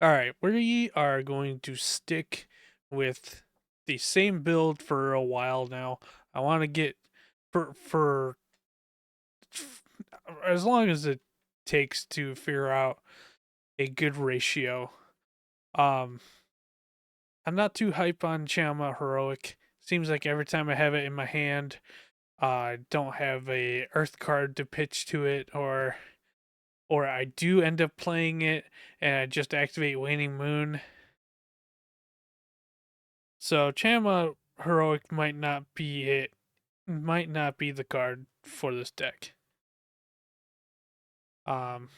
Alright, we are going to stick with the same build for a while now. I want to get for as long as it takes to figure out a good ratio. Um, I'm not too hype on Chama Heroic. Seems like every time I have it in my hand, I don't have a Earth card to pitch to it, or I do end up playing it and I just activate Waning Moon. So Chama Heroic might not be it. Might not be the card for this deck. Um,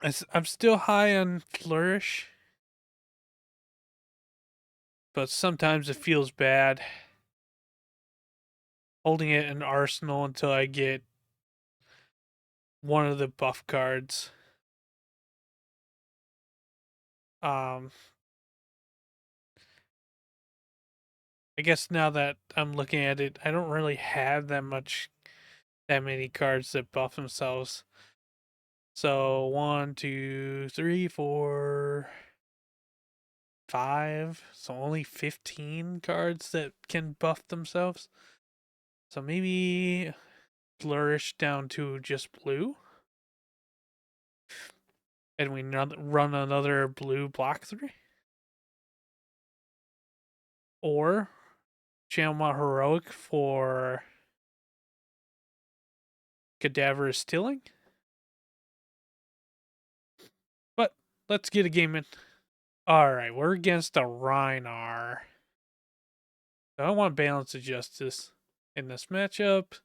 I'm still high on Flourish, but sometimes it feels bad holding it in Arsenal until I get one of the buff cards. Um, I guess now that I'm looking at it, I don't really have that many cards that buff themselves. So 1, 2, 3, 4, 5. So only 15 cards that can buff themselves. So maybe Flourish down to just blue. And we run another blue block 3. Or Chama Heroic for Cadaverous Stilling. But let's get a game in. Alright, we're against a Rhinar. So I want Balance of Justice in this matchup.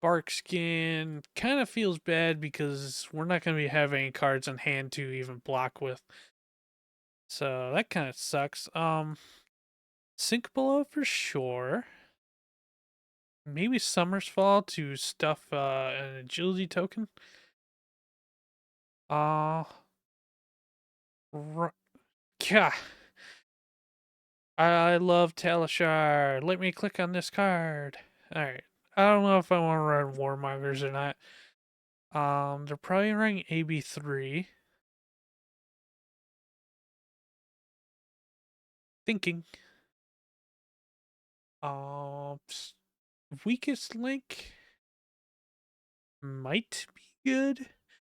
Bark Skin kind of feels bad because we're not going to be having cards on hand to even block with. So that kind of sucks. Sink Below for sure. Maybe Summer's Fall to stuff an agility token. Uh, yeah. I love Talishar. Let me click on this card. Alright. I don't know if I want to run Warmongers or not. They're probably running AB3. Thinking. Weakest Link might be good.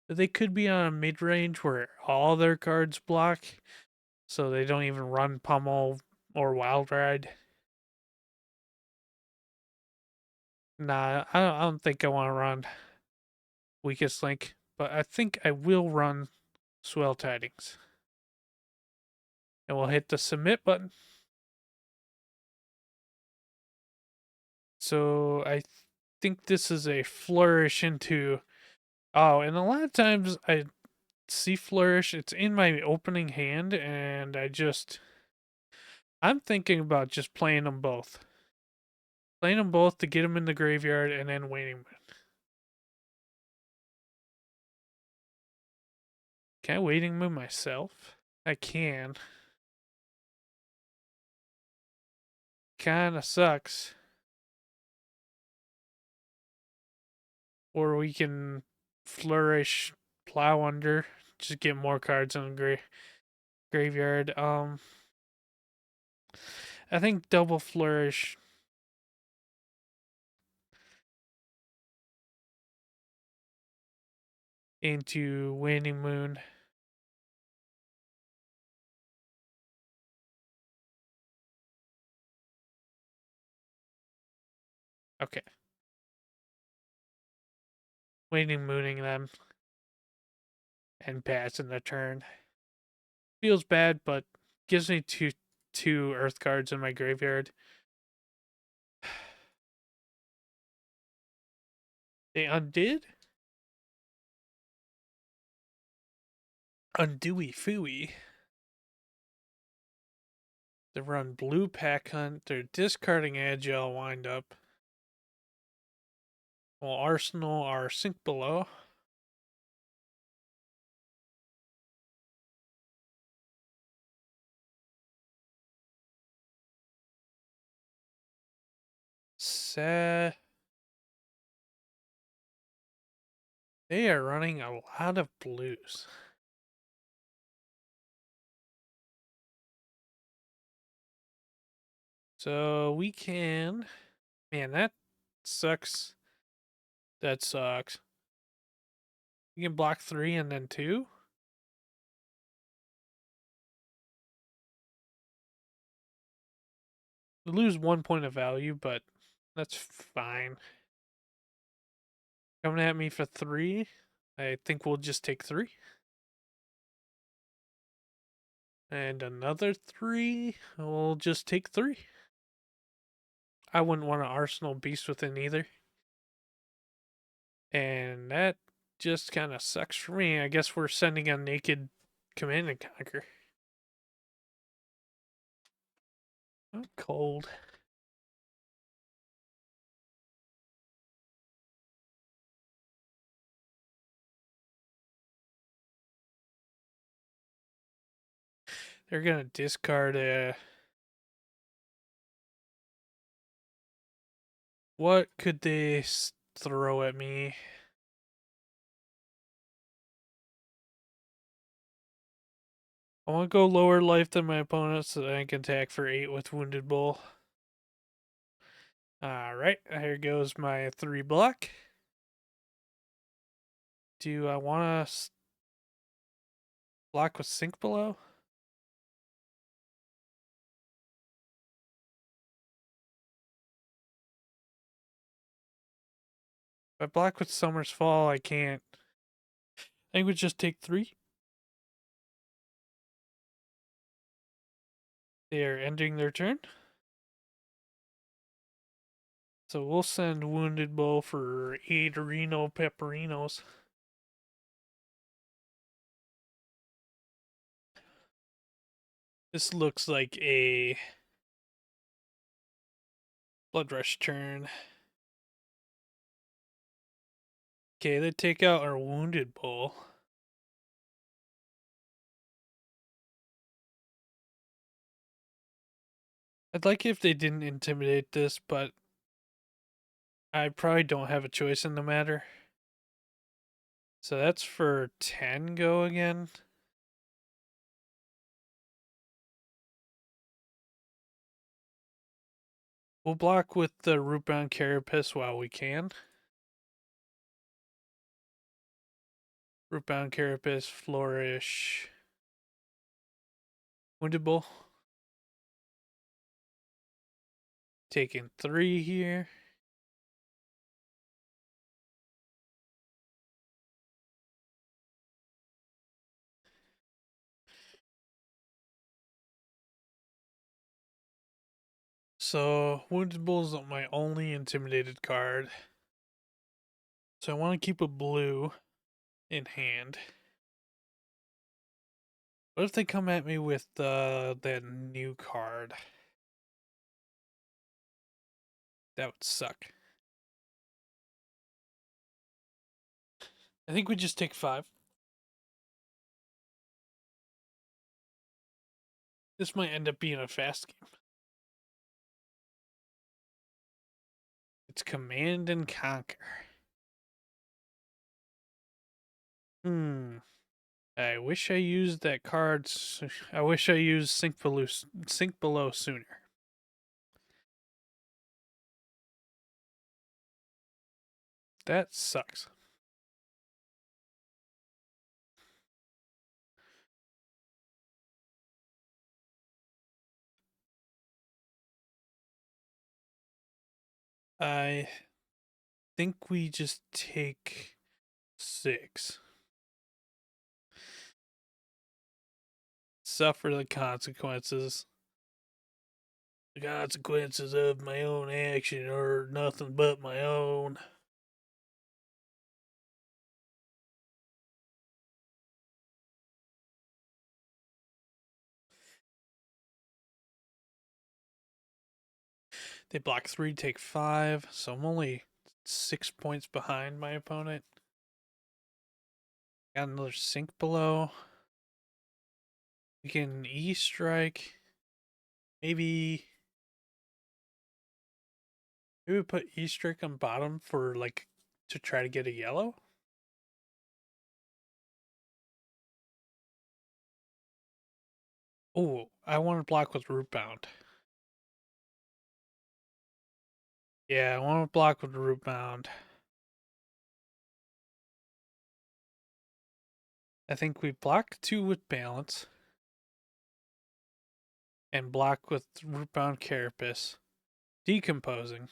But they could be on a mid range where all their cards block, so they don't even run Pummel or Wild Ride. Nah, I don't think I want to run Weakest Link, but I think I will run Swell Tidings. And we'll hit the submit button. So I think this is a Flourish into. Oh, and a lot of times I see Flourish, it's in my opening hand, and I'm thinking about just playing them both. Playing them both to get them in the graveyard and then Waning Moon. Can I Waning Moon myself? I can. Kinda sucks. Or we can Flourish, Plow Under, just get more cards in the graveyard. I think double Flourish. Into Waning Moon. Okay. Waning Mooning them. And passing the turn. Feels bad, but gives me two Earth cards in my graveyard. They undid? Undoey Fooey. They run blue Pack Hunt. They're discarding Agile Windup. Well, Arsenal are Sink Below. Sad. They are running a lot of blues. So we can... Man, that sucks. That sucks. We can block 3 and then 2? We lose 1 point of value, but that's fine. Coming at me for 3. I think we'll just take 3. And another 3. We'll just take 3. I wouldn't want an Arsenal Beast within either. And that just kind of sucks for me. I guess we're sending a naked Command and Conquer. I'm cold. They're going to discard a... What could they throw at me? I want to go lower life than my opponent so that I can attack for 8 with Wounded Bull. Alright, here goes my 3 block. Do I want to block with Sink Below? If I block with Summer's Fall, I can't. I think we just take 3. They are ending their turn. So we'll send Wounded Bull for 8 Reno Pepperinos. This looks like a Blood Rush turn. Okay, they take out our Wounded Bull. I'd like it if they didn't intimidate this, but I probably don't have a choice in the matter. So that's for 10 go again. We'll block with the Rootbound Carapace while we can. Rootbound Carapace, Flourish. Wounded Bull. Taking 3 here. So, Wounded Bull is my only intimidated card. So I want to keep a blue in hand. What if they come at me with that new card? That would suck. I think we just take 5. This might end up being a fast game. It's Command and Conquer. I wish I used that card. I wish I used Sink Below sooner. That sucks. I think we just take 6. Suffer the consequences. The consequences of my own action are nothing but my own. They block 3, take 5, so I'm only 6 points behind my opponent. Got another Sink Below. We can E-Strike. Maybe we put E-Strike on bottom for, like, to try to get a yellow. Oh, I want to block with Rootbound. Yeah, I want to block with Rootbound. I think we block 2 with Balance. And block with Rootbound Carapace. Decomposing.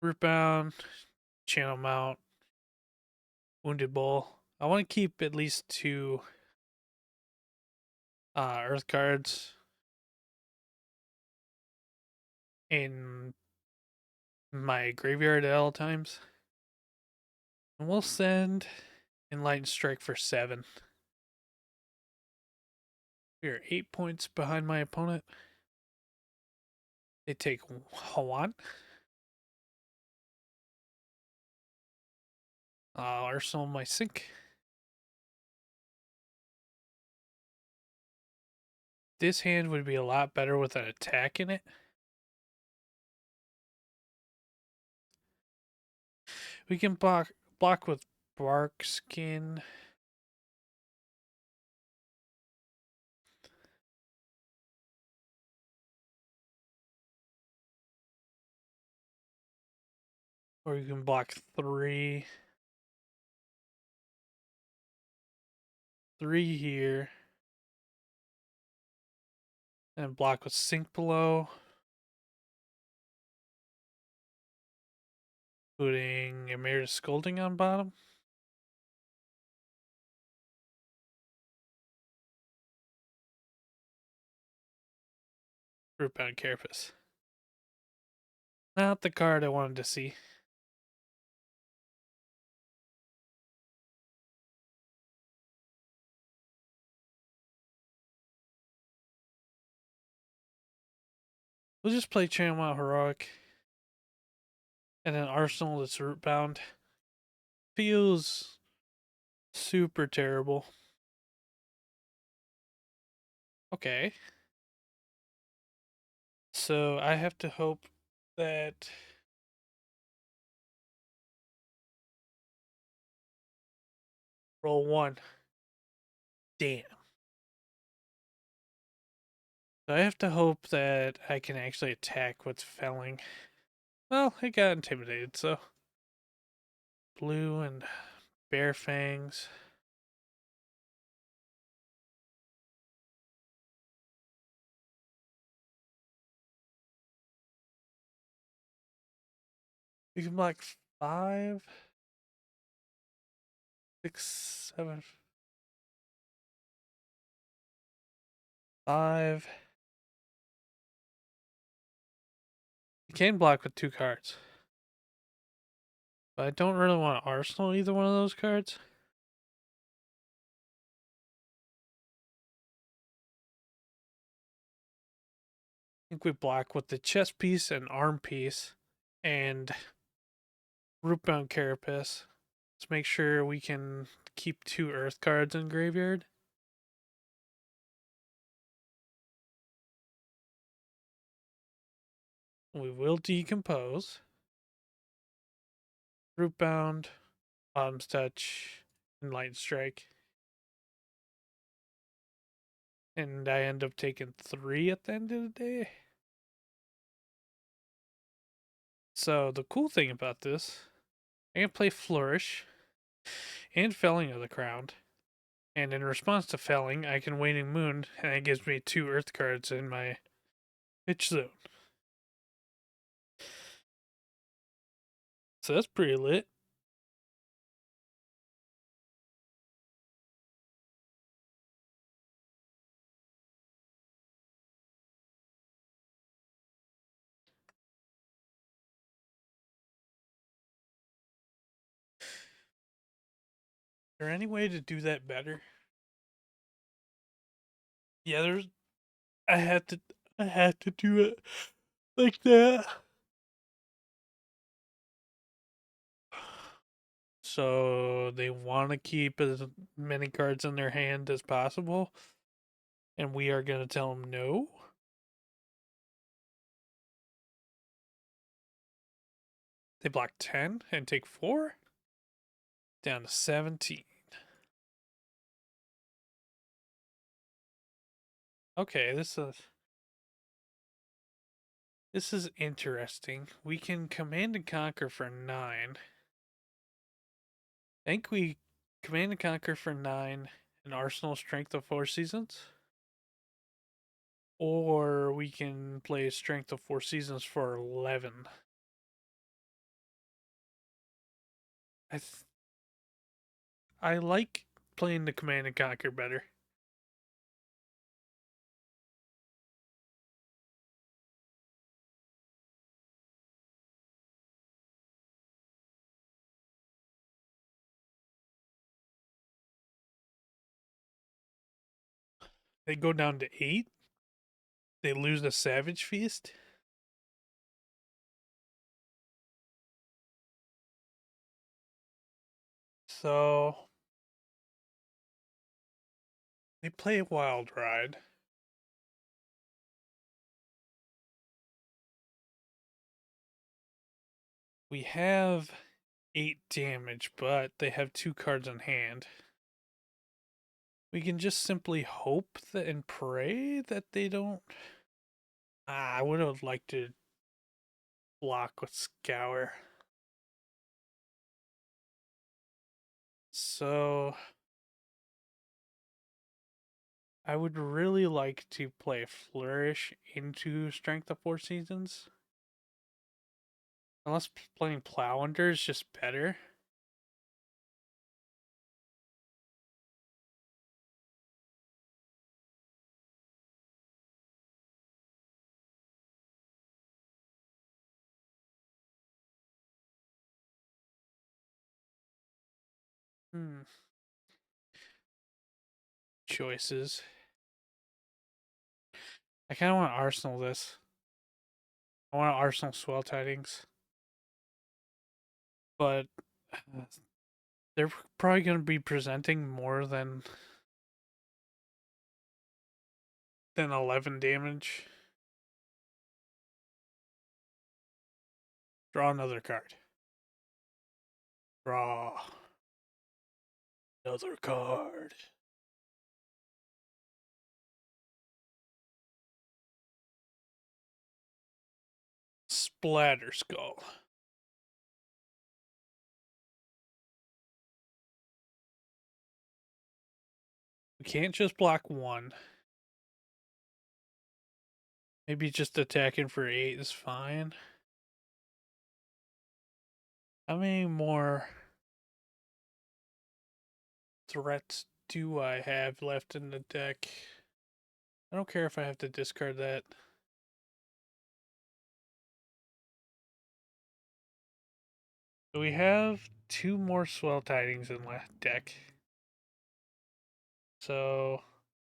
Rootbound, Channel Mount, Wounded Bull. I want to keep at least 2 Earth cards in my graveyard at all times. And we'll send Enlightened Strike for 7. We are 8 points behind my opponent. They take 1. Arsenal my sink. This hand would be a lot better with an attack in it. We can block with Bark Skin. Or you can block 3. 3 here. And block with Sink below. Putting Emeritus Scolding on bottom. Rootbound Carapace. Not the card I wanted to see. We'll just play Channel Mount Heroic. And then Arsenal that's Rootbound. Feels super terrible. Okay. So I have to hope that roll 1. Damn. So I have to hope that I can actually attack what's felling. Well, it got intimidated, so. Blue and Bear Fangs. We can block 5, 6, 7, 5. You can block with 2 cards. But I don't really want to Arsenal either one of those cards. I think we block with the chest piece and arm piece and Rootbound Carapace. Let's make sure we can keep 2 Earth cards in graveyard. We will decompose. Rootbound, Bottom's Touch, Enlightened Strike. And I end up taking 3 at the end of the day. So the cool thing about this, I can play Flourish and Felling of the Crown. And in response to Felling, I can Waning Moon, and it gives me 2 Earth cards in my pitch zone. So that's pretty lit. Is there any way to do that better? Yeah, there's. I had to do it like that. So they want to keep as many cards in their hand as possible, and we are going to tell them no. They block 10 and take 4. Down to 17. Okay, this is This is interesting. We can command and conquer for 9. I think we command and conquer for 9 and arsenal strength of 4 seasons. Or we can play strength of 4 seasons for 11. I like playing the command and conquer better. They go down to 8. They lose the Savage Feast. So they play Wild Ride. We have 8 damage, but they have 2 cards in hand. We can just simply hope that and pray that they don't. I would have liked to block with Scour. So I would really like to play Flourish into Strength of 4 Seasons. Unless playing Plow Under is just better. Choices. I kind of want to Arsenal this. I want to Arsenal Swell Tidings. But they're probably going to be presenting more than 11 damage. Draw another card. Draw another card. Splatter Skull. We can't just block 1. Maybe just attacking for 8 is fine. How many more threats do I have left in the deck? I don't care if I have to discard that. So we have 2 more Swell Tidings in the deck. So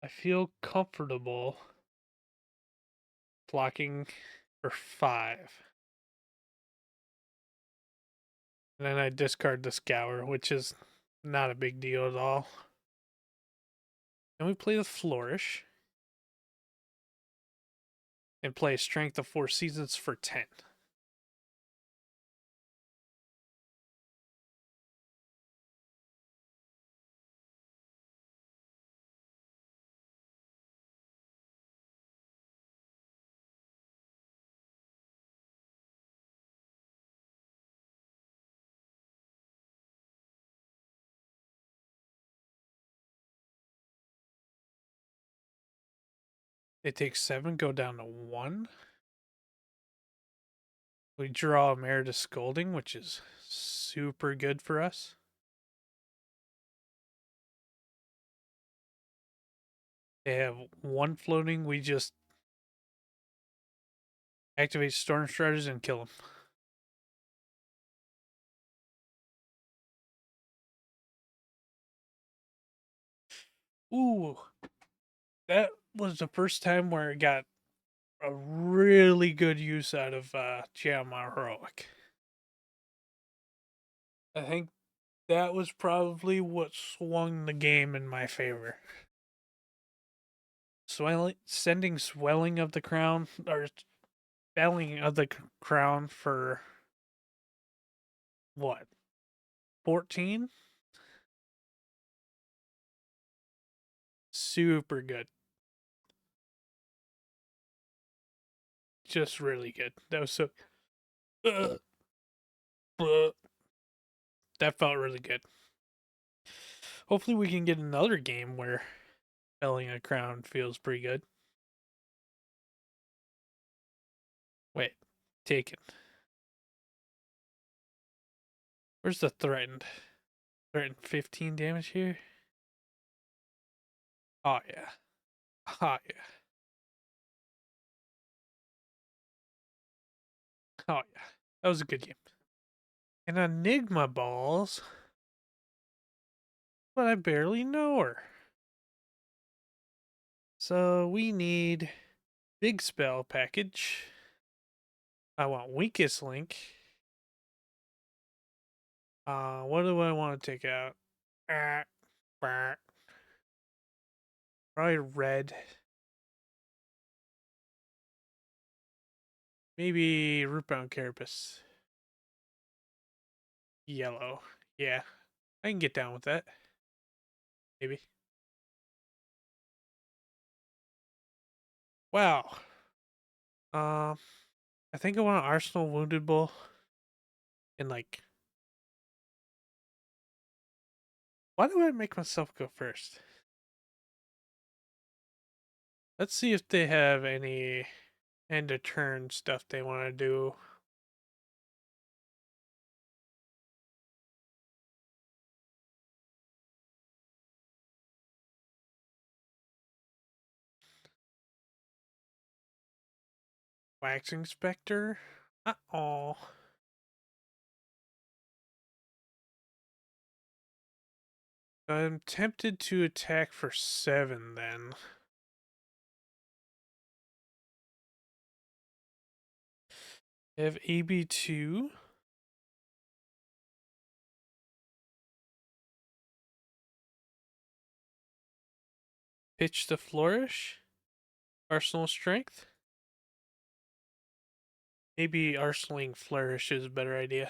I feel comfortable blocking for 5. And then I discard the Scour, which is not a big deal at all. And we play the Flourish. And play Strength of 4 Seasons for 10. They take 7, go down to 1. We draw Emeritus Scolding, which is super good for us. They have 1 floating. We just activate Storm Striders and kill them. Ooh, that was the first time where I got a really good use out of Tiamat Heroic. I think that was probably what swung the game in my favor. Sending Swelling of the Crown, or Belling of the Crown for what? 14? Super good. just really good. That was so. That felt really good. Hopefully, we can get another game where felling a crown feels pretty good. Wait, taken. Where's the threatened? Threatened 15 damage here. Oh yeah. Oh yeah. Oh yeah. That was a good game. And Enigma balls. But I barely know her. So we need big spell package. I want weakest link. What do I want to take out? Probably red. Maybe Rootbound Carapace. Yellow. Yeah, I can get down with that. Maybe. Wow. I think I want an Arsenal Wounded Bull. And like, why do I make myself go first? Let's see if they have any end of turn stuff they want to do. Waxing Spectre? Uh-oh. I'm tempted to attack for 7 then. I have AB2. Pitch to Flourish. Arsenal Strength. Maybe Arsenaling Flourish is a better idea.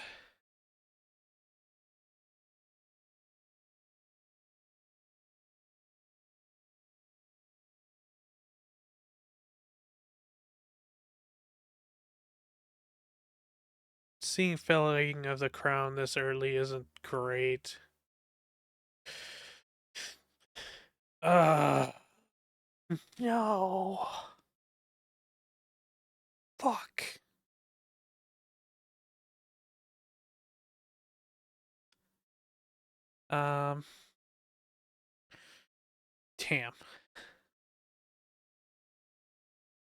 Seeing felling of the crown this early isn't great. No. Fuck. Um. Tam.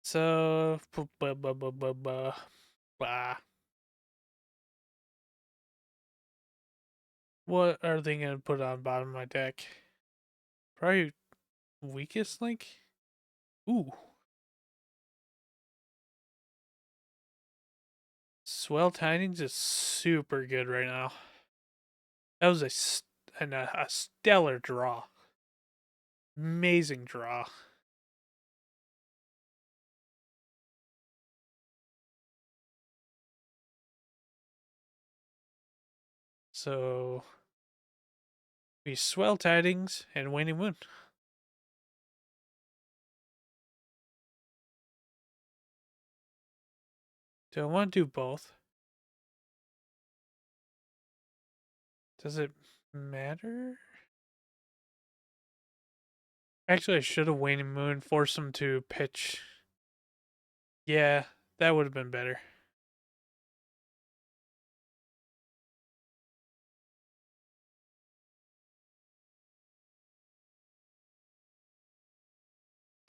So. What are they gonna put on bottom of my deck? Probably weakest link? Ooh. Swell Tidings is super good right now. That was a stellar draw. Amazing draw. So we Swell Tidings and Waning Moon. Do I want to do both? Does it matter? Actually, I should have Waning Moon, force him to pitch. Yeah, that would have been better.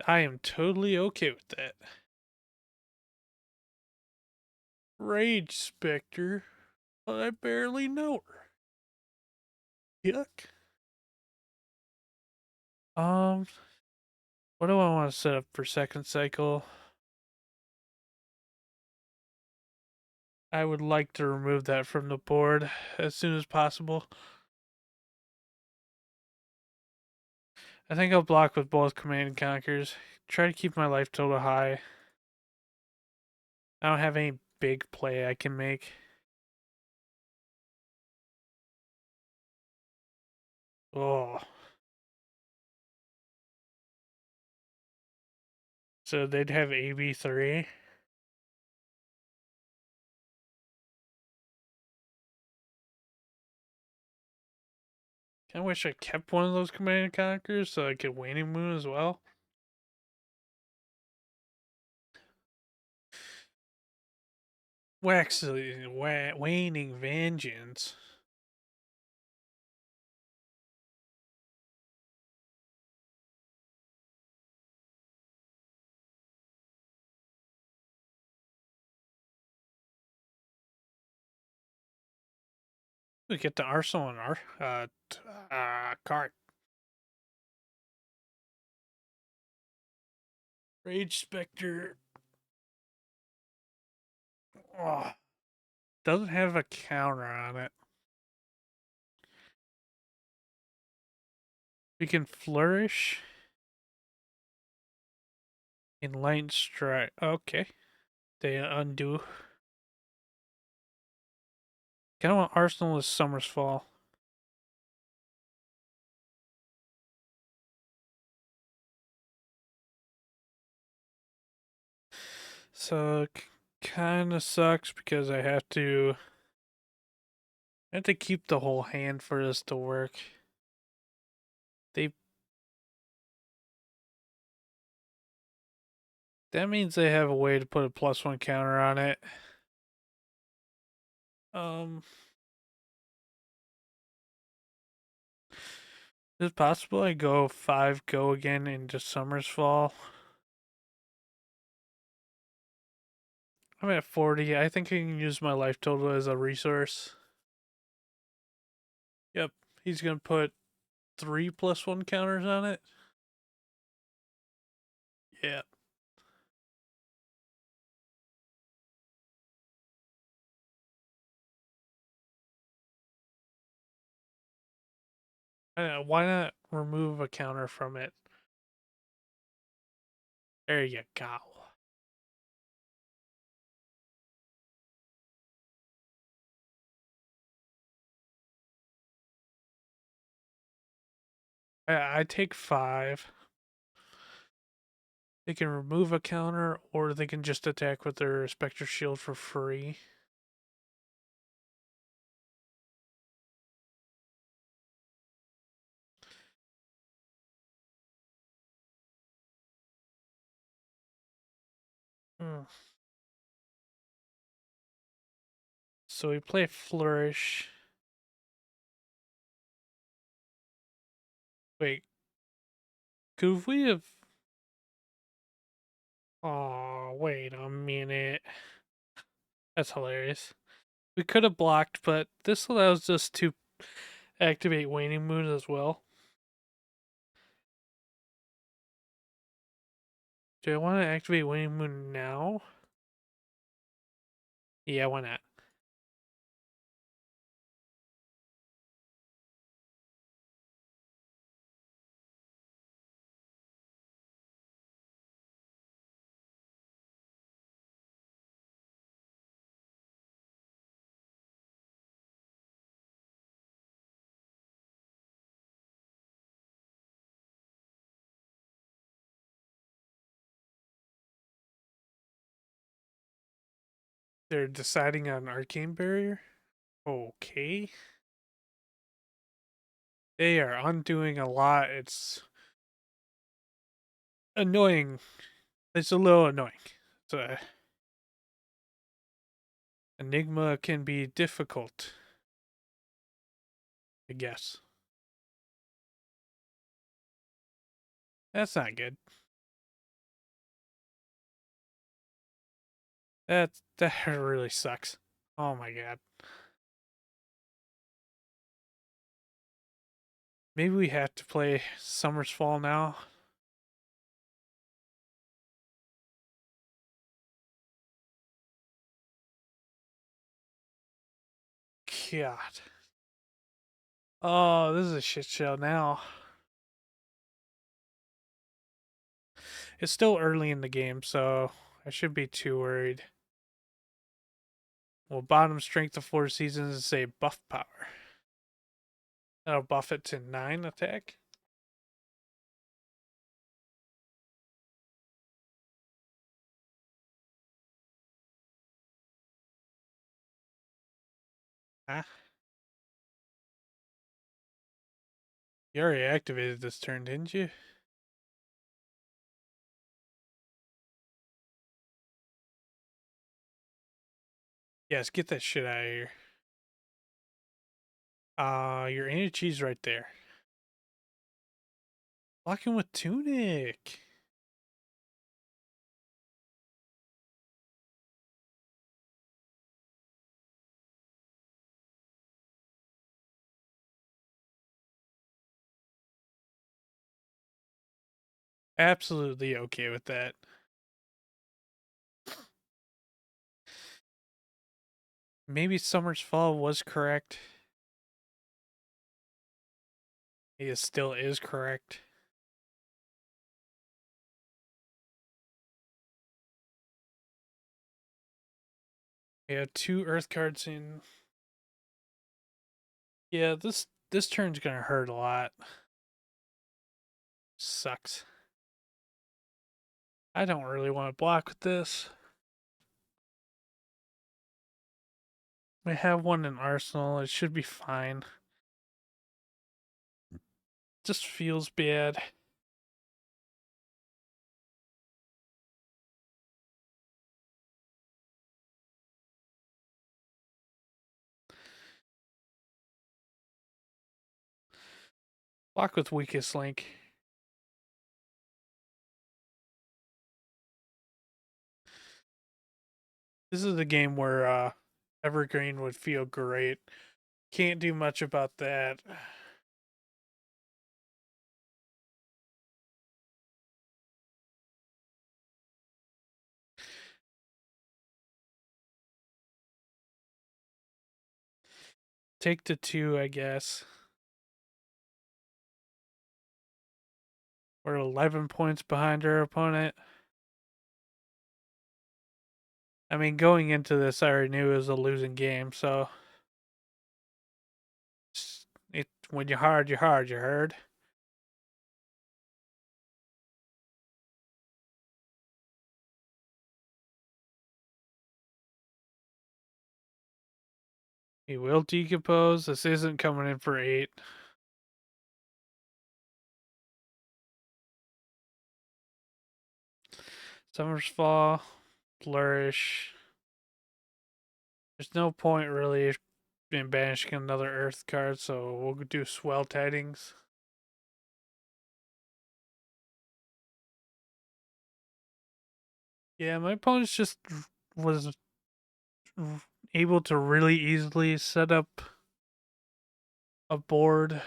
I am totally okay with that. Rage Spectre, but I barely know her. Yuck. What do I want to set up for second cycle? I would like to remove that from the board as soon as possible. I think I'll block with both Command and Conquers. Try to keep my life total high. I don't have any big play I can make. Oh. So they'd have AB3. I wish I kept one of those Command and Conquerors so I could Waning Moon as well. Waning Vengeance. We get the Arsenal and our card. Rage Spectre. Oh, doesn't have a counter on it. We can Flourish. Enlightened Strike. Okay. They undo. Kind of want Arsenal as Summer's Fall. So kind of sucks because I have to keep the whole hand for this to work. That means they have a way to put a +1 counter on it. Is it possible I go 5 go again into Summer's Fall? I'm at 40. I think I can use my life total as a resource. Yep. He's going to put 3 +1 counters on it. Yeah. Why not remove a counter from it? There you go. I take 5. They can remove a counter, or they can just attack with their Spectre Shield for free. Hmm. So we play Flourish. Wait. Could we have... Oh, wait a minute. That's hilarious. We could have blocked, but this allows us to activate Waning Moon as well. Do I want to activate Waning Moon now? Yeah, why not? They're deciding on Arcane Barrier? Okay. They are undoing a lot. It's annoying. It's a little annoying. So, Enigma can be difficult, I guess. That's not good. That really sucks. Oh my god. Maybe we have to play Summer's Fall now. God. Oh, this is a shit show now. It's still early in the game, so I should be too worried. Well, bottom strength of 4 seasons and say buff power. That'll buff it to 9 attack. Ah. You already activated this turn, didn't you? Yes, get that shit out of here. Your energy's right there. Blocking with Tunic. Absolutely okay with that. Maybe Summer's Fall was correct. It still is correct. Yeah, 2 Earth cards in. Yeah, this turn's gonna hurt a lot. Sucks. I don't really want to block with this. We have one in Arsenal. It should be fine. Just feels bad. Block with Weakest Link. This is the game where Evergreen would feel great. Can't do much about that. Take the 2, I guess. We're 11 points behind our opponent. I mean, going into this, I already knew it was a losing game, so when you're hard, you're hard, you heard? He will decompose. This isn't coming in for 8. Summer's Fall, Flourish. There's no point really in banishing another Earth card, so we'll do Swell Tidings. Yeah, my opponent just was able to really easily set up a board.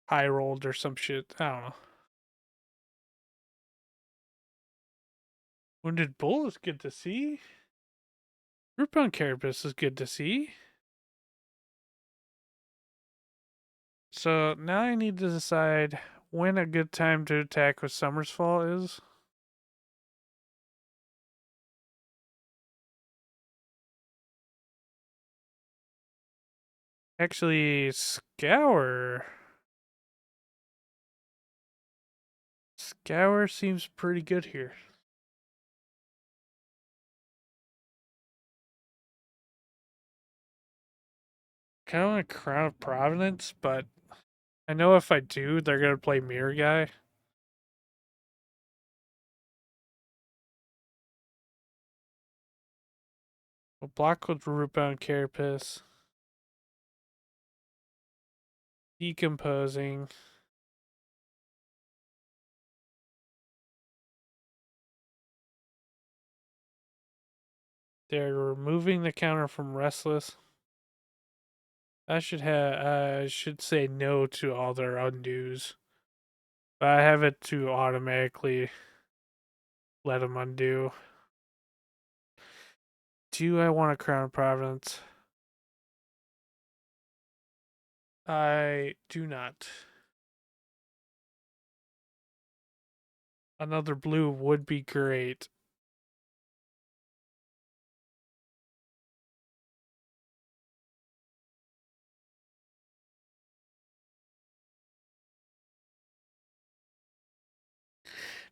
High rolled or some shit. I don't know. Wounded Bull is good to see. Rootbound Carapace is good to see. So now I need to decide when a good time to attack with Summer's Fall is. Actually, Scour. Scour seems pretty good here. Kind of want Crown of Providence, but I know if I do, they're going to play Mirror Guy. We'll block with Rootbound Carapace. Decomposing. They're removing the counter from Restless. I should say no to all their undos. But I have it to automatically let them undo. Do I want a Crown of Providence? I do not. Another blue would be great.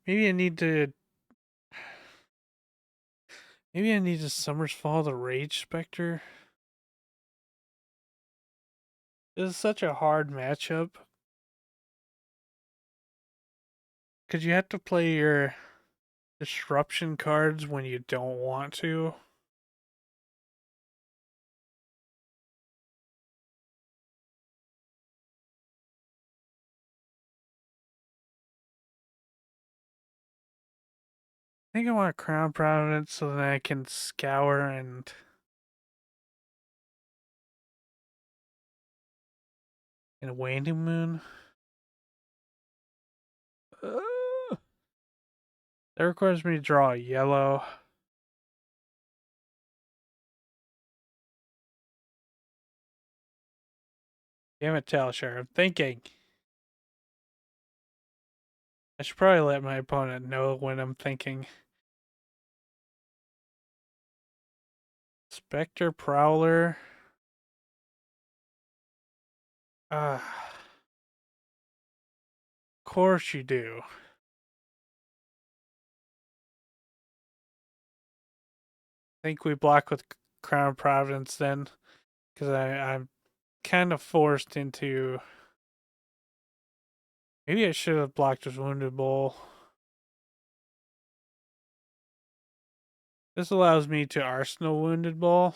Maybe I need to Maybe I need to Summer's Fall the Rage Spectre. This is such a hard matchup. Because you have to play your disruption cards when you don't want to. I think I want Crown Providence so that I can scour and Waning Moon. That requires me to draw a yellow. Damn it, Talishar. I'm thinking. I should probably let my opponent know when I'm thinking. Spectre Prowler. Of course you do. I think we block with Crown Providence then. Because I'm kind of forced into. Maybe I should have blocked with Wounded Bull. This allows me to Arsenal Wounded Bull.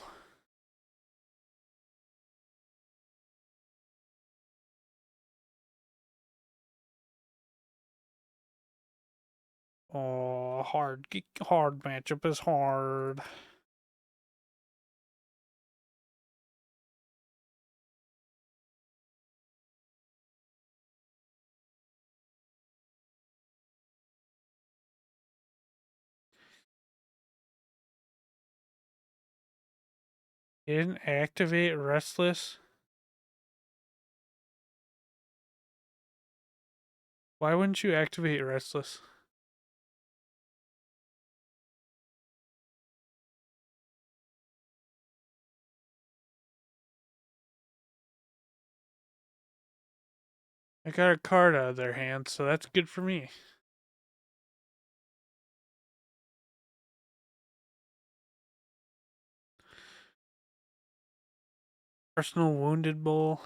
Oh, hard matchup is hard. He didn't activate Restless. Why wouldn't you activate Restless? I got a card out of their hand, so that's good for me. Arsenal Wounded Bull.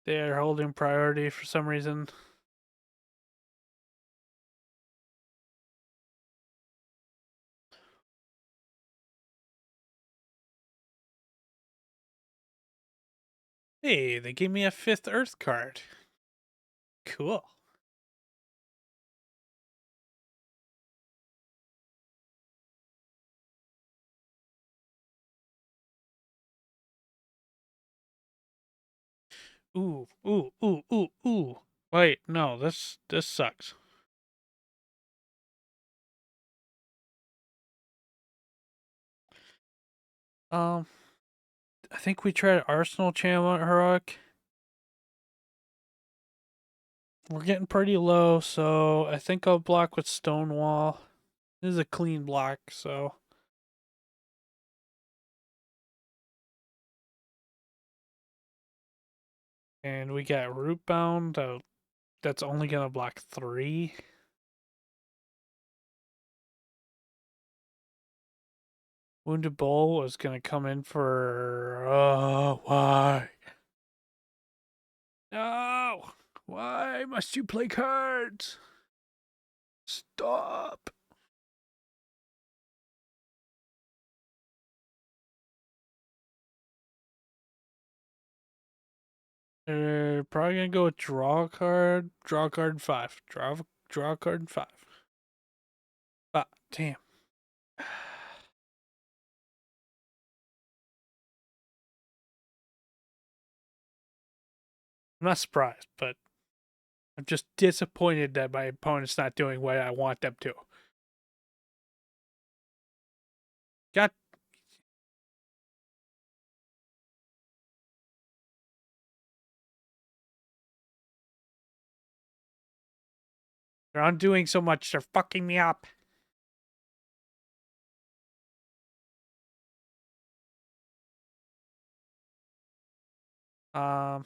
They are holding priority for some reason. Hey, they gave me a 5th Earth card. Cool. Ooh. Wait, no, this sucks. I think we tried Arsenal Channel Heroic. We're getting pretty low, so I think I'll block with Stonewall. This is a clean block, so. And we got Rootbound. That's only gonna block 3. Wounded Bull was gonna come in for. Why? No! Why must you play cards? Stop! They're probably gonna go with draw card 5. Draw card 5. Ah, damn. I'm not surprised, but I'm just disappointed that my opponent's not doing what I want them to. God. They're undoing so much, they're fucking me up. I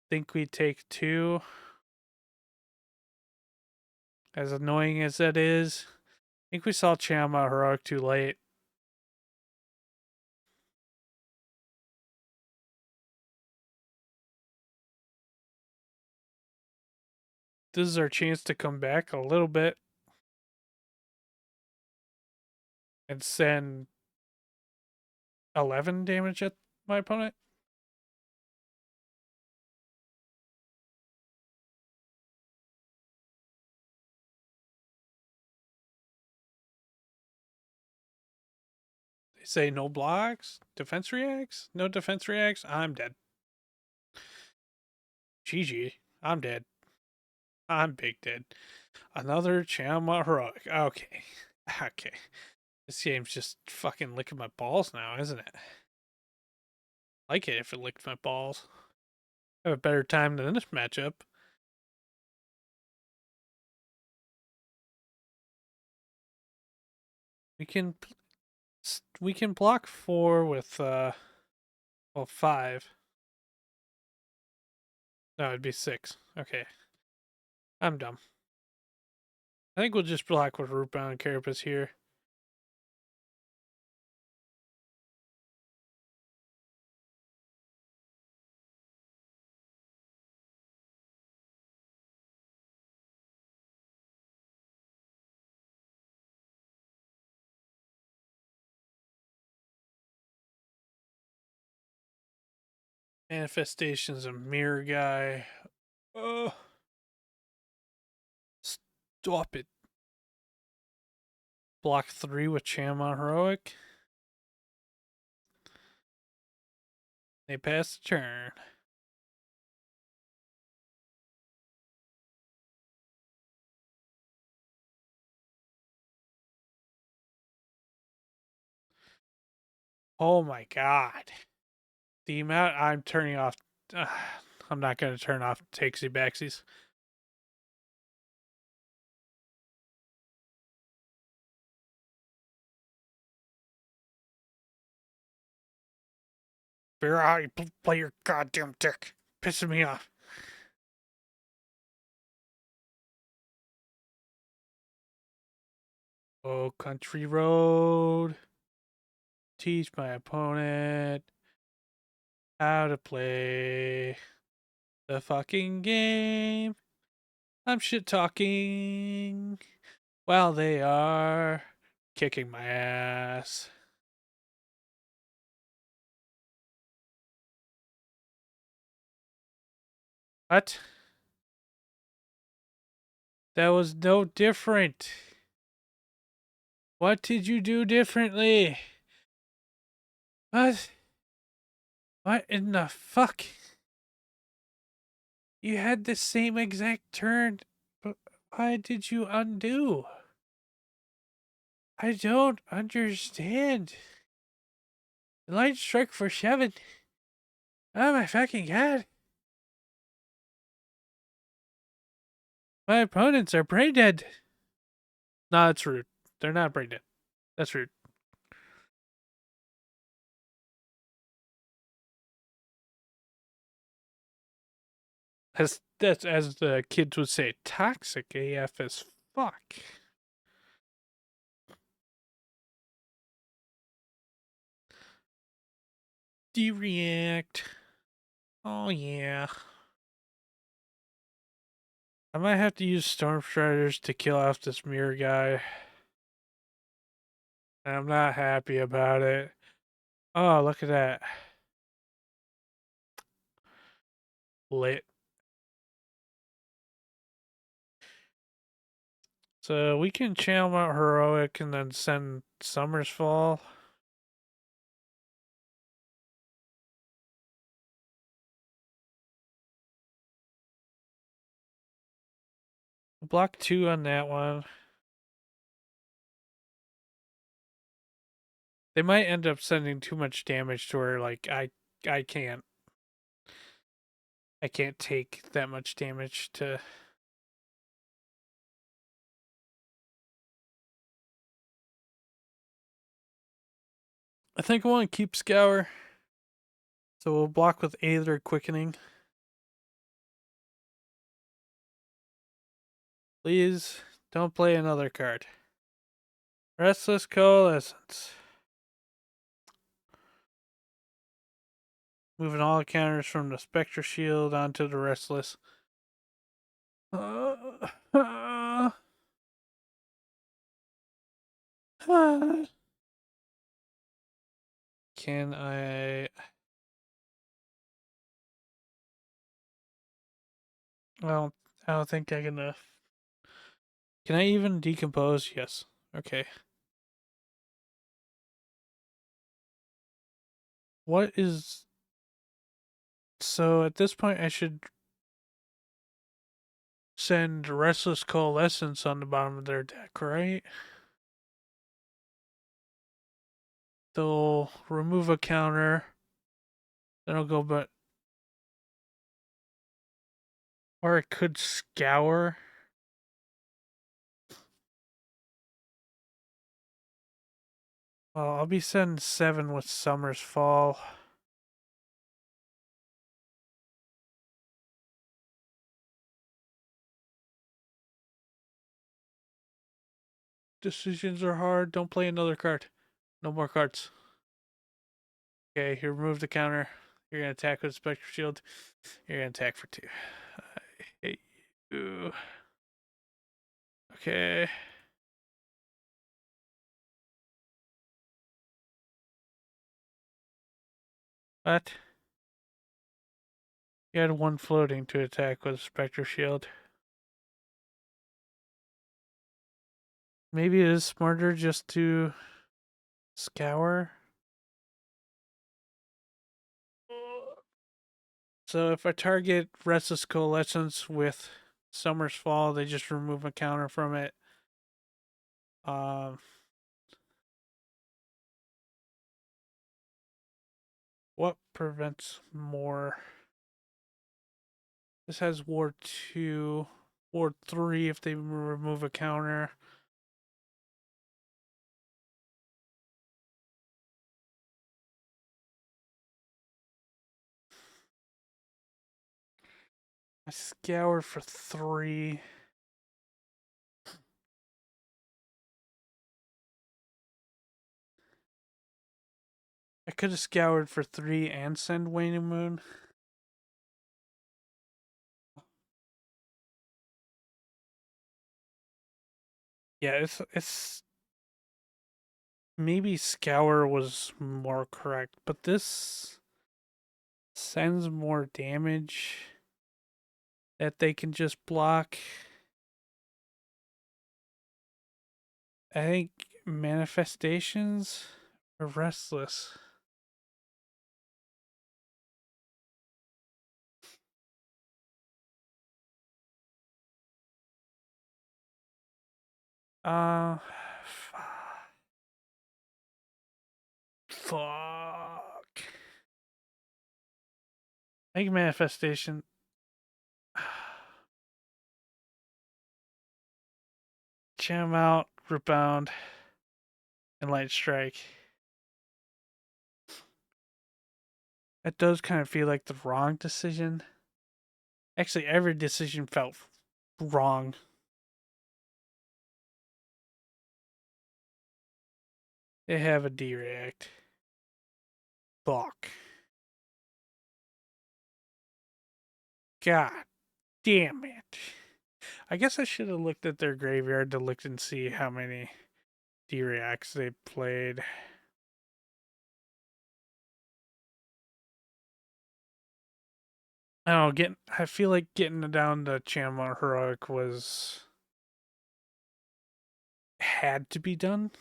think we take 2. As annoying as that is. I think we saw Chama Heroic too late. This is our chance to come back a little bit and send 11 damage at my opponent. They say no blocks, defense reacts, no defense reacts. I'm dead. GG. I'm dead. I'm big dead. Another Chama Heroic. Okay. Okay. This game's just fucking licking my balls now, isn't it? I like it if it licked my balls. I have a better time than this matchup. We can block 4 with well 5. No, it'd be 6. Okay. I'm dumb. I think we'll just block with Rootbound Carapace here. Manifestation's a mirror guy. Oh. Stop it. Block 3 with Chama Heroic. They pass the turn. Oh my god. The amount I'm turning off. I'm not going to turn off takesy backsies. Figure out how you play your goddamn dick. Pissing me off. Oh, country road. Teach my opponent how to play the fucking game. I'm shit talking while they are kicking my ass. What? That was no different. What did you do differently? What? What in the fuck? You had the same exact turn, but why did you undo? I don't understand. Enlightened Strike for 7. Oh my fucking god. My opponents are brain dead. No, that's rude. They're not brain dead. That's rude. That's as the kids would say, toxic AF as fuck. D-react. Oh yeah. I might have to use Storm Striders to kill off this mirror guy. And I'm not happy about it. Oh, look at that. Lit. So we can channel out Heroic and then send Summer's Fall. Block 2 on that one. They might end up sending too much damage to her. Like I can't take that much damage to. I think I want to keep Scour. So we'll block with Aether Quickening. Please don't play another card. Restless Coalescence. Moving all counters from the Spectre Shield onto the Restless. Can I... Well, I don't think I can... Can I even decompose? Yes. Okay. What is... So at this point I should send Restless Coalescence on the bottom of their deck, right? They'll remove a counter. Then I'll go, but... Or I could Scour. Well, I'll be sending 7 with Summer's Fall. Decisions are hard. Don't play another card. No more cards. Okay, you remove the counter. You're gonna attack with Spectre Shield. You're gonna attack for 2. I hate you. Okay. What? You had 1 floating to attack with Spectre Shield. Maybe it is smarter just to Scour. So if I target Restless Coalescence with Summer's Fall, they just remove a counter from it. What prevents more? This has Ward 2, Ward 3 if they remove a counter. I Scour for 3. I could have scoured for 3 and send Waning Moon. Yeah, it's maybe Scour was more correct, but this sends more damage that they can just block. I think Manifestations are Restless. Uh, fuck. I think Manifestation. Jam out, Rootbound, Enlightened Strike. That does kind of feel like the wrong decision. Actually, every decision felt wrong. They have a D-React. Fuck. God damn it. I guess I should have looked at their graveyard to look and see how many D-Reacts they played. I don't know, I feel like getting down to Channel Heroic had to be done.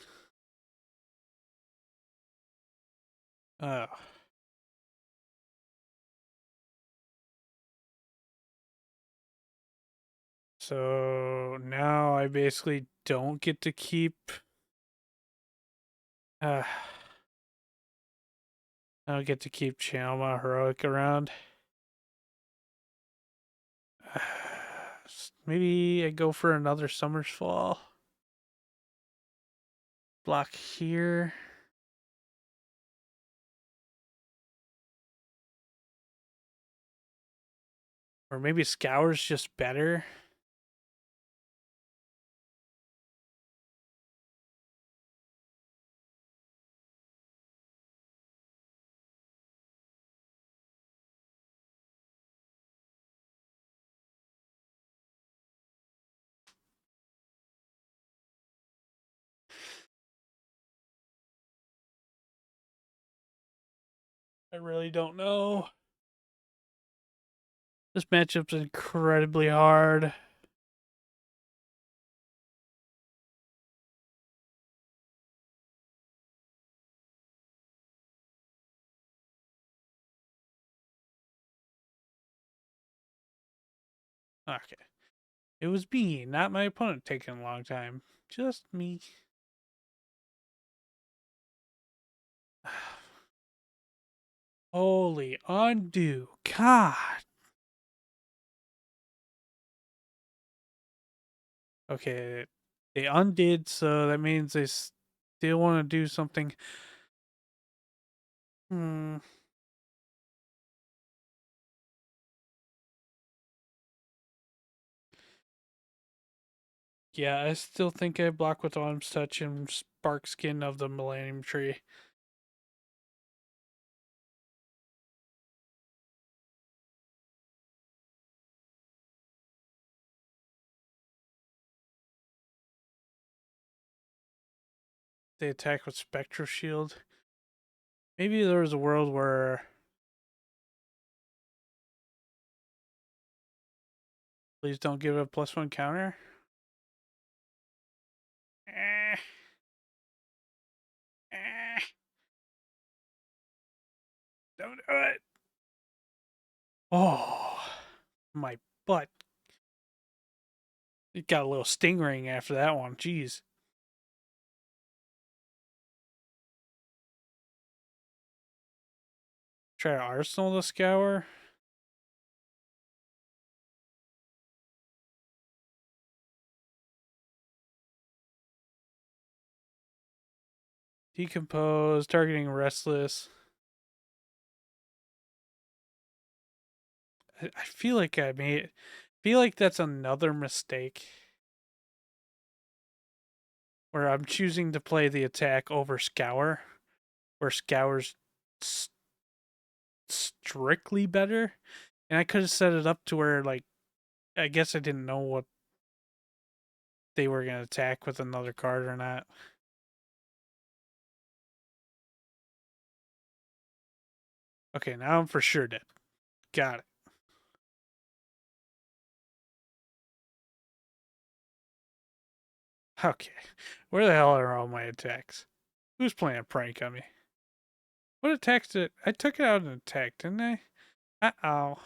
So now I basically don't get to keep I don't get to keep Channel Heroic around. Maybe I go for another Summer's Fall. Block here. Or maybe Scour's just better. I really don't know. This matchup's incredibly hard. Okay. It was me, not my opponent, taking a long time. Just me. Holy undo. God. Okay. They undid, so that means they still want to do something. Hmm. Yeah, I still think I block with Autumn's Touch and Spark Skin of the Millennium Tree. They attack with Spectral Shield. Maybe there was a world where. Please don't give a +1 counter. Eh. Eh. Don't do it. Oh, my butt. It got a little stinging after that one. Jeez. Try to Arsenal the Scour. Decompose, targeting Restless. I feel like I made. Feel like that's another mistake where I'm choosing to play the attack over Scour, where Scour's strictly better, and I could have set it up to where, like, I guess I didn't know what they were gonna attack with another card or not. Okay, now I'm for sure dead. Got it. Okay, where the hell are all my attacks? Who's playing a prank on me? What attacks did I took it out in an attack, didn't I? Uh-oh.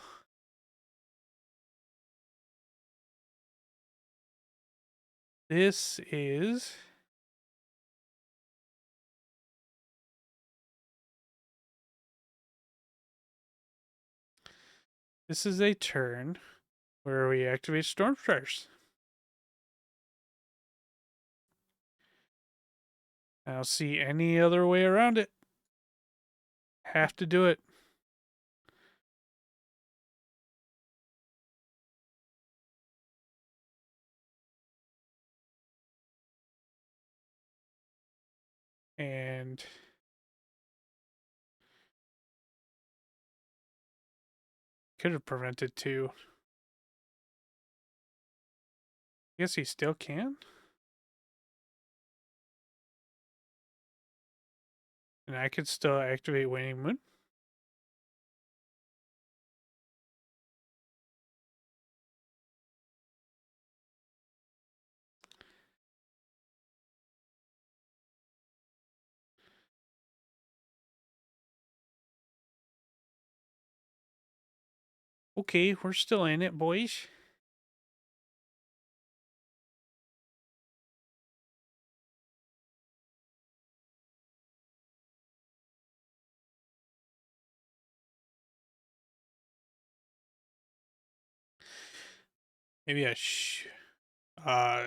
This is a turn where we activate Stormstars. I don't see any other way around it. Have to do it. And could have prevented two. I guess he still can. And I could still activate Waning Moon. Okay, we're still in it, boys. Maybe I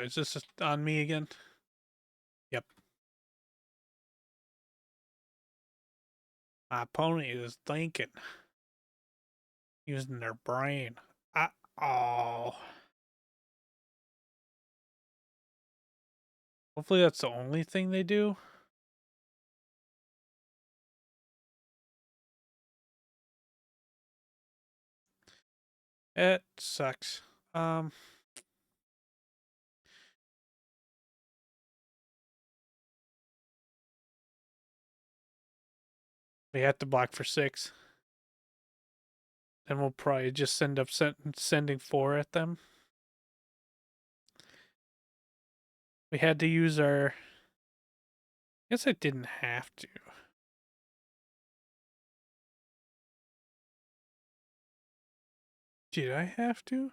is this on me again? Yep. My opponent is thinking. Using their brain. Oh. Hopefully that's the only thing they do. It sucks. We have to block for 6. Then we'll probably just end up sending 4 at them. We had to use our... I guess I didn't have to. Did I have to?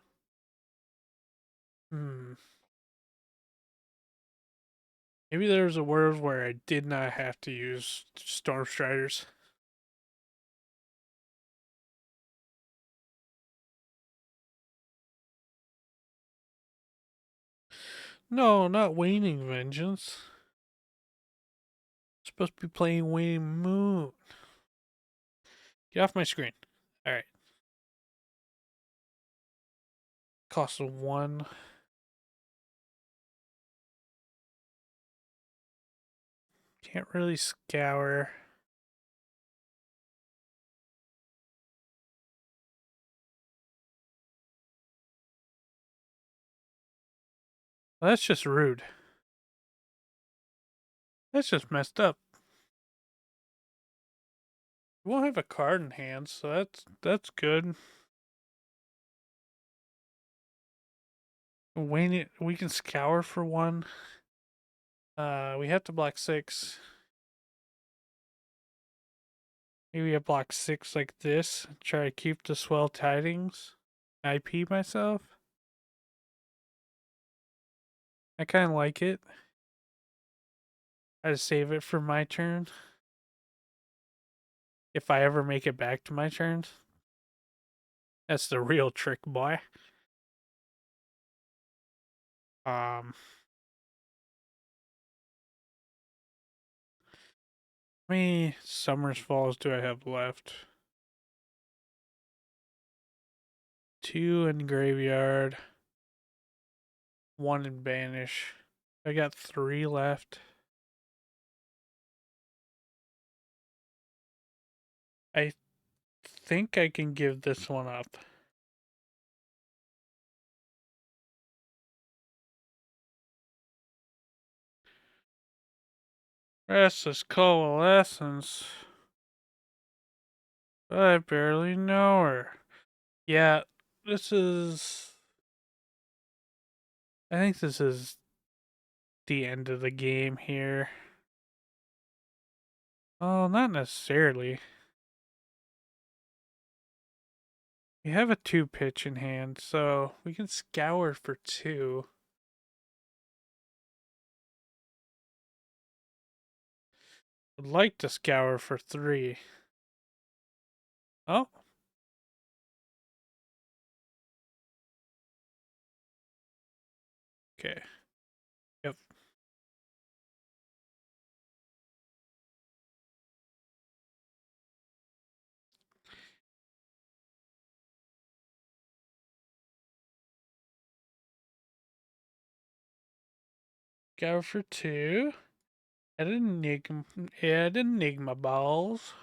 Maybe there was a world where I did not have to use Storm Striders. No, not Waning Vengeance. I'm supposed to be playing Waning Moon. Get off my screen. Alright. Cost of 1. Can't really scour. Well, that's just rude. That's just messed up. We won't have a card in hand, so that's good. We can scour for 1. We have to block 6. Maybe I block 6 like this. Try to keep the Swell Tidings. IP myself. I kind of like it. I save it for my turn. If I ever make it back to my turn. That's the real trick, boy. How many Summer's Falls do I have left? 2 in Graveyard. 1 in Banish. I got 3 left. I think I can give this one up. Restless Coalescence. I barely know her. Yeah, this is... I think this is the end of the game here. Oh, not necessarily. We have a 2 pitch in hand, so we can scour for 2. Would like to scour for 3. Oh. Okay. Yep. Scour for 2. Add Enigma balls.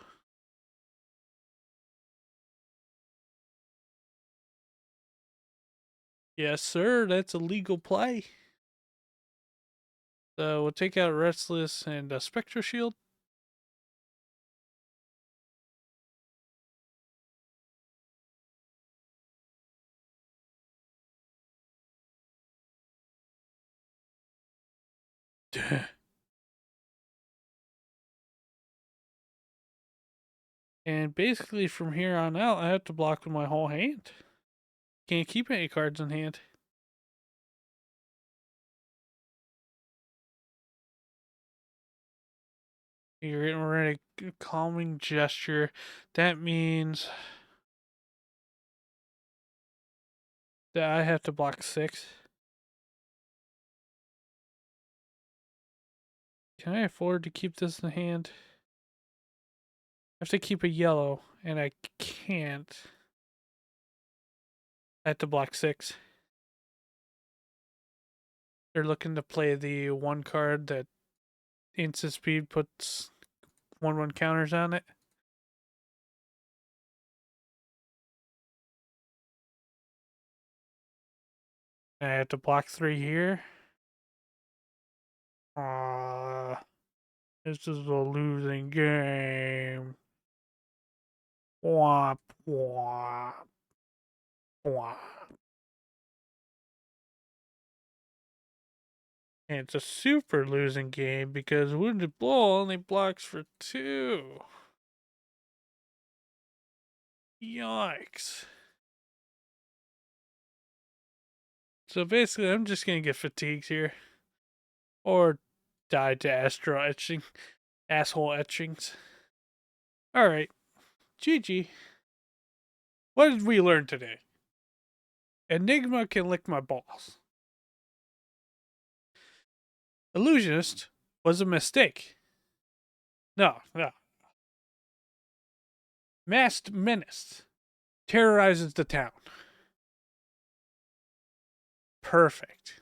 Yes, sir. That's a legal play. So we'll take out Restless and Spectral Shield. And basically from here on out, I have to block with my whole hand. Can't keep any cards in hand. You're getting ready to calming gesture. That means that I have to block 6. Can I afford to keep this in hand? I have to keep a yellow, and I can't. I have to block 6. They're looking to play the 1 card that instant speed puts 1/1 counters on it. I have to block 3 here. This is a losing game. Womp, womp, womp. And it's a super losing game because Wounded Blow only blocks for 2. Yikes. So basically, I'm just going to get fatigued here. Or die to asshole etchings. Alright. GG. What did we learn today? Enigma can lick my balls. Illusionist was a mistake. No. Masked Menace terrorizes the town. Perfect.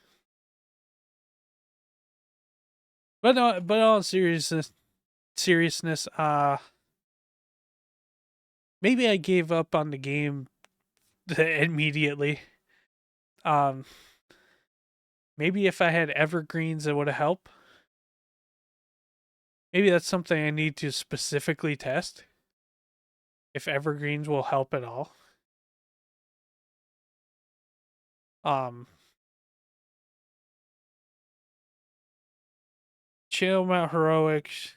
But all seriousness, maybe I gave up on the game immediately. Maybe if I had evergreens, it would have helped. Maybe that's something I need to specifically test. If evergreens will help at all. Chill Mount Heroics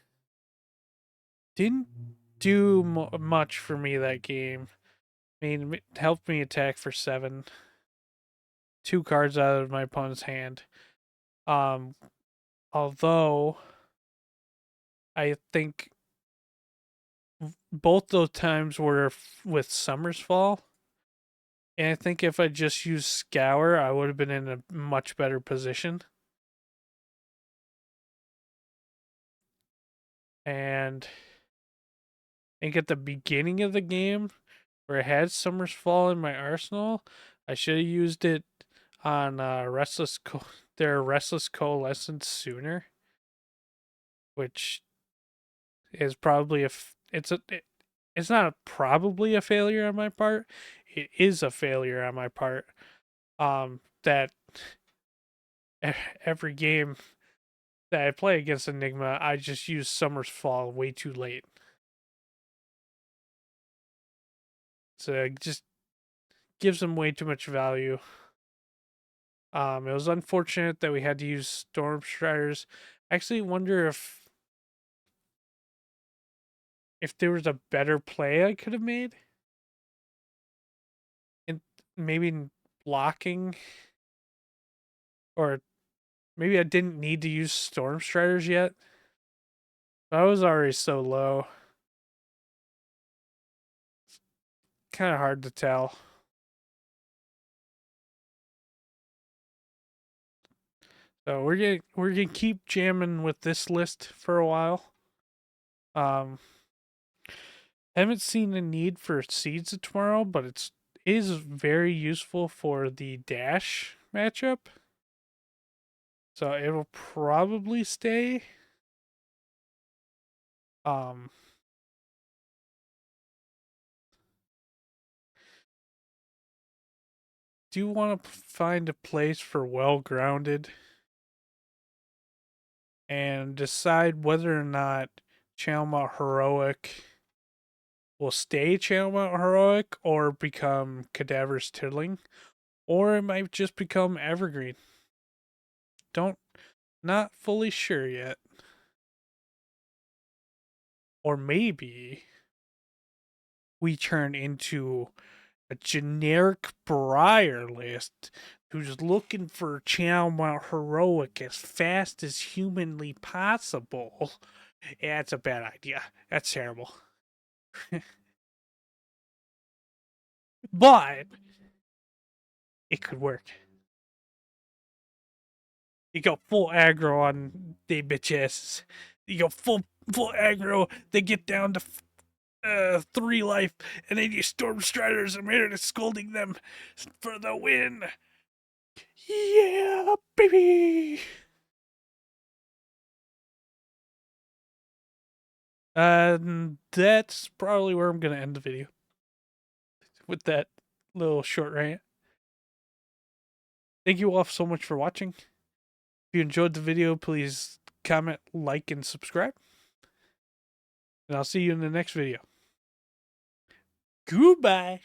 didn't do much for me that game. I mean, it helped me attack for 7. 2 cards out of my opponent's hand. Although I think both those times were with Summer's Fall. And I think if I just used Scour, I would have been in a much better position. And I think at the beginning of the game, where I had Summer's Fall in my arsenal, I should have used it on their Restless Coalescence sooner. Which is probably it's not probably a failure on my part. It is a failure on my part. That every game that I play against Enigma, I just use Summer's Fall way too late. So it just gives them way too much value. It was unfortunate that we had to use Storm Striders. I actually wonder if there was a better play I could have made. And maybe blocking, or maybe I didn't need to use Storm Striders yet. I was already so low. Kind of hard to tell. So we're gonna keep jamming with this list for a while. Haven't seen a need for Seeds of Tomorrow, but it is very useful for the dash matchup. So it will probably stay. Do you want to find a place for Well Grounded and decide whether or not Chalma Heroic will stay Chalma Heroic or become Cadaver's Tiddling, or it might just become Evergreen. Not fully sure yet. Or maybe we turn into a generic Briar list who's looking for Chalma Heroic as fast as humanly possible. Yeah, that's a bad idea. That's terrible. But it could work. You go full aggro on they bitches. You go full aggro. They get down to 3 life, and then you Storm Striders and Emeritus Scolding them for the win. Yeah, baby. That's probably where I'm gonna end the video with that little short rant. Thank you all so much for watching. If you enjoyed the video, please comment, like, and subscribe. And I'll see you in the next video. Goodbye.